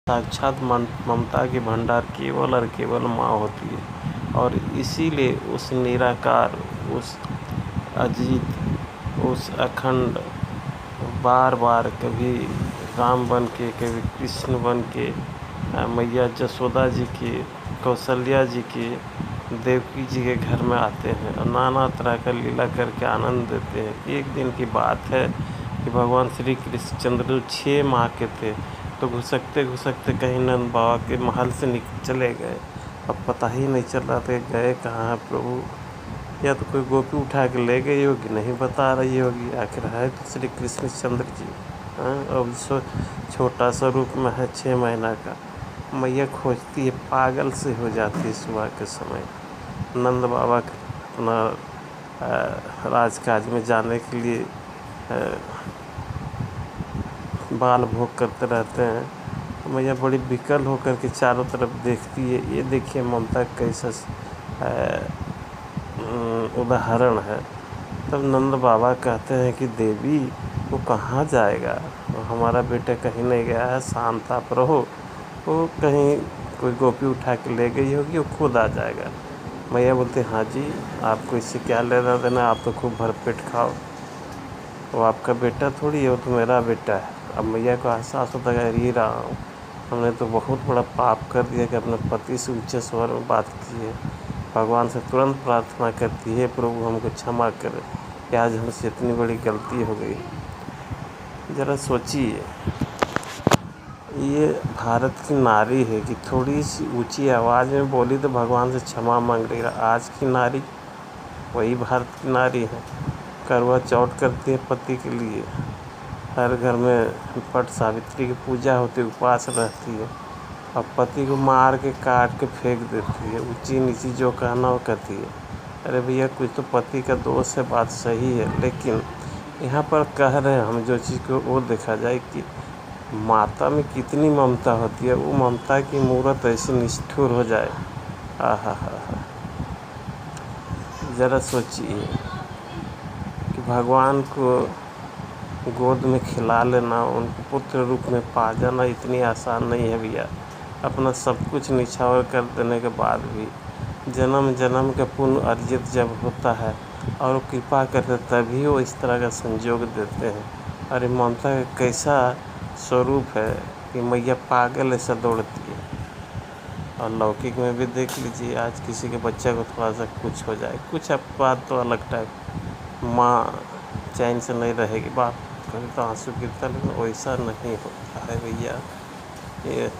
साक्षात ममता की भंडार केवल और केवल माँ होती है। और इसीलिए उस निराकार, उस अजीत, उस अखंड बार बार कभी राम बन के, कभी कृष्ण बन के, मैया जसोदा जी के, कौशल्या जी के, देवकी जी के घर में आते हैं और नाना तरह का लीला करके आनंद देते हैं। एक दिन की बात है कि भगवान श्री कृष्णचंद्र 6 माह के थे, तो घुसकते घुसकते कहीं नंद बाबा के महल से चले गए। अब पता ही नहीं चल रहा था गए कहाँ है प्रभु, या तो कोई गोपी उठा के ले गई होगी, नहीं बता रही होगी, आखिर है तो श्री कृष्णचंद्र जी। अब छोटा सा रूप में है, 6 महीना का। मैया खोजती है, पागल से हो जाती है। सुबह के समय नंद बाबा अपना राजकाज में जाने के लिए बाल भोग करते रहते हैं। तो मैया बड़ी विकल होकर के चारों तरफ देखती है। ये देखिए ममता कैसा उदाहरण है। तब नंद बाबा कहते हैं कि देवी वो कहाँ जाएगा, वो हमारा बेटा कहीं नहीं गया है, शांत आप रहो, वो कहीं कोई गोपी उठा के ले गई होगी, वो खुद आ जाएगा। मैया बोलते हाँ जी, आपको इससे क्या लेना देना, आप तो खूब भरपेट खाओ, वो आपका बेटा थोड़ी है, वो तो मेरा बेटा है। अब मैया को एहसास होता है री रहा हूँ, हमने तो बहुत बड़ा पाप कर दिया कि अपने पति से ऊंचे स्वर में बात की है। भगवान से तुरंत प्रार्थना करती है प्रभु हमको क्षमा करें कि आज हमसे इतनी बड़ी गलती हो गई। ज़रा सोचिए, ये भारत की नारी है कि थोड़ी सी ऊंची आवाज़ में बोली तो भगवान से क्षमा मांग रही है। आज की नारी वही भारत की नारी है, करवा चौथ करती है पति के लिए, हर घर में पट सावित्री की पूजा होती है, उपवास रहती है, और पति को मार के काट के फेंक देती है, ऊंची नीची जो कहना वो कहती है। अरे भैया कुछ तो पति का दोष है, बात सही है, लेकिन यहाँ पर कह रहे हैं हम जो चीज़ को वो देखा जाए कि माता में कितनी ममता होती है, वो ममता की मूरत ऐसी निष्ठुर हो जाए। आहा हा, ज़रा सोचिए कि भगवान को गोद में खिला लेना, उनको पुत्र रूप में पा जाना इतनी आसान नहीं है भैया। अपना सब कुछ निछावर कर देने के बाद भी जन्म जन्म का पुण्य अर्जित जब होता है और वो कृपा करते तभी वो इस तरह का संजोग देते हैं। अरे ममता का कैसा स्वरूप है कि मैया पागल ऐसा दौड़ती है। और लौकिक में भी देख लीजिए, आज किसी के बच्चे को थोड़ा सा कुछ हो जाए, कुछ अपवाद तो अलग टाइप, माँ चैन से नहीं रहेगी, बाप कभी तो आंसू गिरता, लेकिन वैसा नहीं होता है भैया। ये